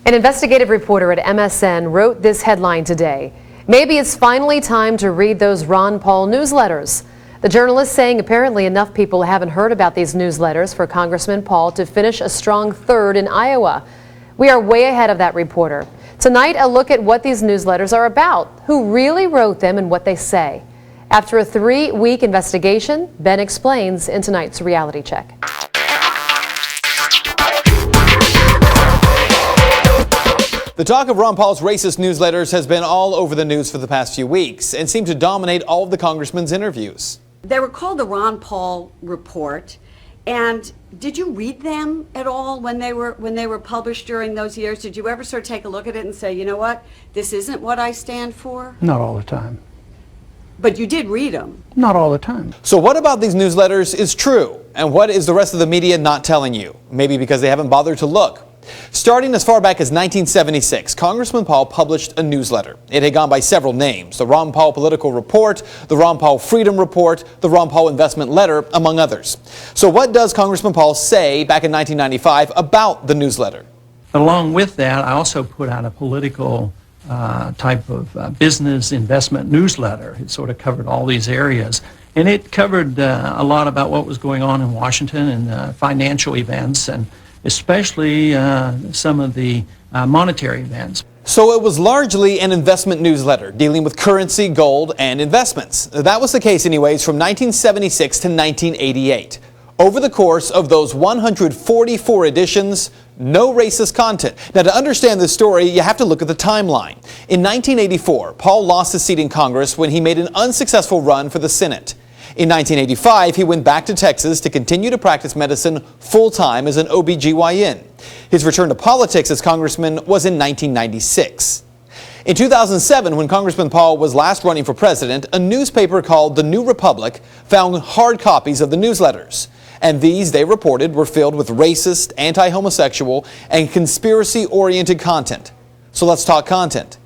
An investigative reporter at MSN wrote this headline today. Maybe it's finally time to read those Ron Paul newsletters. The journalist saying apparently enough people haven't heard about these newsletters for Congressman Paul to finish a strong third in Iowa. We are way ahead of that reporter. Tonight, a look at what these newsletters are about, who really wrote them, and what they say. After a 3-week investigation, Ben explains in tonight's Reality Check. The talk of Ron Paul's racist newsletters has been all over the news for the past few weeks and seemed to dominate all of the congressman's interviews. They were called the Ron Paul Report. And did you read them at all when they were published during those years? Did you ever sort of take a look at it and say, you know what, this isn't what I stand for? Not all the time. But you did read them. Not all the time. So what about these newsletters is true? And what is the rest of the media not telling you? Maybe because they haven't bothered to look. Starting as far back as 1976, Congressman Paul published a newsletter. It had gone by several names: the Ron Paul Political Report, the Ron Paul Freedom Report, the Ron Paul Investment Letter, among others. So what does Congressman Paul say back in 1995 about the newsletter? Along with that, I also put out a political type of business investment newsletter. It sort of covered all these areas. And it covered a lot about what was going on in Washington and financial events, and especially some of the monetary events. So it was largely an investment newsletter dealing with currency, gold, and investments. That was the case anyways from 1976 to 1988. Over the course of those 144 editions, no racist content. Now, to understand this story, you have to look at the timeline. In 1984, Paul lost his seat in Congress when he made an unsuccessful run for the Senate. In 1985, he went back to Texas to continue to practice medicine full-time as an OB/GYN. His return to politics as congressman was in 1996. In 2007, when Congressman Paul was last running for president, a newspaper called The New Republic found hard copies of the newsletters. And these, they reported, were filled with racist, anti-homosexual, and conspiracy-oriented content. So let's talk content.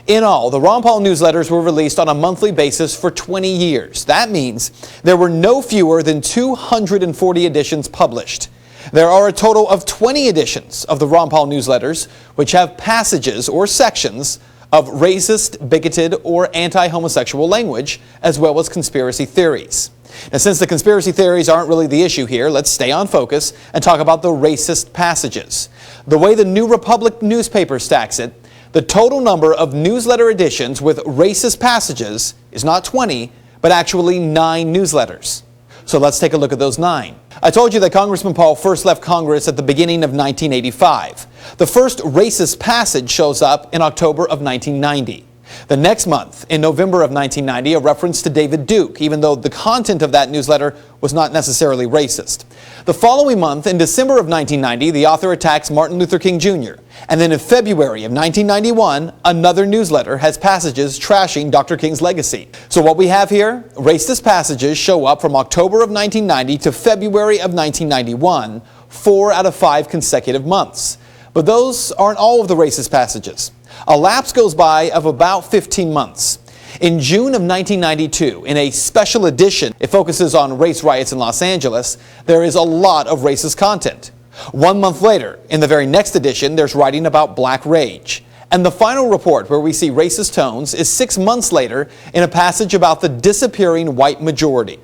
In all, the Ron Paul newsletters were released on a monthly basis for 20 years. That means there were no fewer than 240 editions published. There are a total of 20 editions of the Ron Paul newsletters, which have passages or sections of racist, bigoted, or anti-homosexual language, as well as conspiracy theories. Now, since the conspiracy theories aren't really the issue here, let's stay on focus and talk about the racist passages. The way the New Republic newspaper stacks it, the total number of newsletter editions with racist passages is not 20, but actually 9 newsletters. So let's take a look at those 9. I told you that Congressman Paul first left Congress at the beginning of 1985. The first racist passage shows up in October of 1990. The next month, in November of 1990, a reference to David Duke, even though the content of that newsletter was not necessarily racist. The following month, in December of 1990, the author attacks Martin Luther King Jr. And then in February of 1991, another newsletter has passages trashing Dr. King's legacy. So what we have here, racist passages show up from October of 1990 to February of 1991, 4 out of 5 consecutive months. But those aren't all of the racist passages. A lapse goes by of about 15 months. In June of 1992, in a special edition, it focuses on race riots in Los Angeles, there is a lot of racist content. 1 month later, in the very next edition, there's writing about black rage. And the final report where we see racist tones is 6 months later in a passage about the disappearing white majority.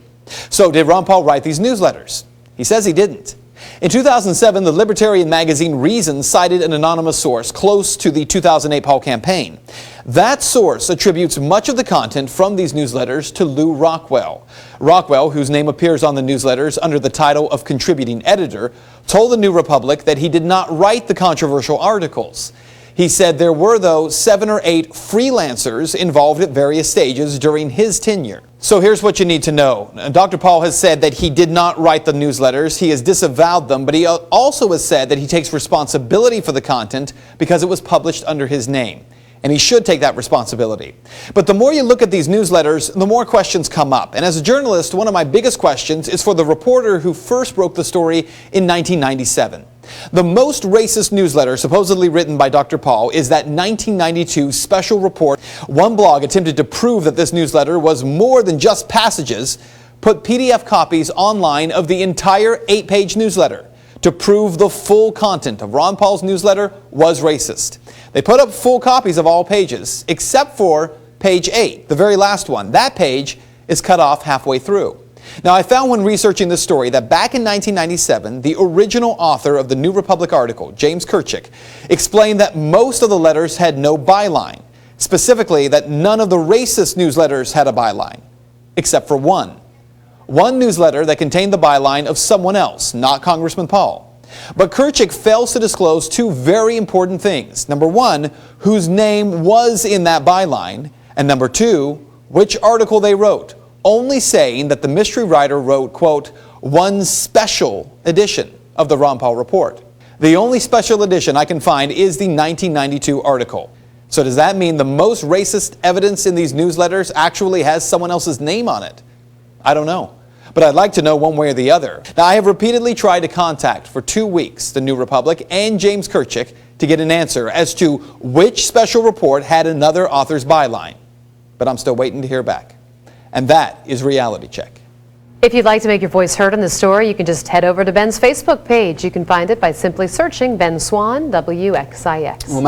So did Ron Paul write these newsletters? He says he didn't. In 2007, the libertarian magazine Reason cited an anonymous source close to the 2008 Paul campaign. That source attributes much of the content from these newsletters to Lew Rockwell. Rockwell, whose name appears on the newsletters under the title of contributing editor, told the New Republic that he did not write the controversial articles. He said there were, though, 7 or 8 freelancers involved at various stages during his tenure. So here's what you need to know. Dr. Paul has said that he did not write the newsletters. He has disavowed them, but he also has said that he takes responsibility for the content because it was published under his name. And he should take that responsibility. But the more you look at these newsletters, the more questions come up. And as a journalist, one of my biggest questions is for the reporter who first broke the story in 1997. The most racist newsletter supposedly written by Dr. Paul is that 1992 special report. One blog attempted to prove that this newsletter was more than just passages, put PDF copies online of the entire 8-page newsletter. to prove the full content of Ron Paul's newsletter was racist. They put up full copies of all pages, except for page 8, the very last one. That page is cut off halfway through. Now, I found when researching this story that back in 1997, the original author of the New Republic article, James Kirchick, explained that most of the letters had no byline. Specifically, that none of the racist newsletters had a byline, except for one. One newsletter that contained the byline of someone else, not Congressman Paul. But Kirchick fails to disclose two very important things. Number one, whose name was in that byline, and number two, which article they wrote, only saying that the mystery writer wrote, quote, one special edition of the Ron Paul report. The only special edition I can find is the 1992 article. So does that mean the most racist evidence in these newsletters actually has someone else's name on it? I don't know, but I'd like to know one way or the other. Now, I have repeatedly tried to contact for 2 weeks the New Republic and James Kirchick to get an answer as to which special report had another author's byline, but I'm still waiting to hear back. And that is Reality Check. If you'd like to make your voice heard in the story, you can just head over to Ben's Facebook page. You can find it by simply searching Ben Swan, WXIX. Well,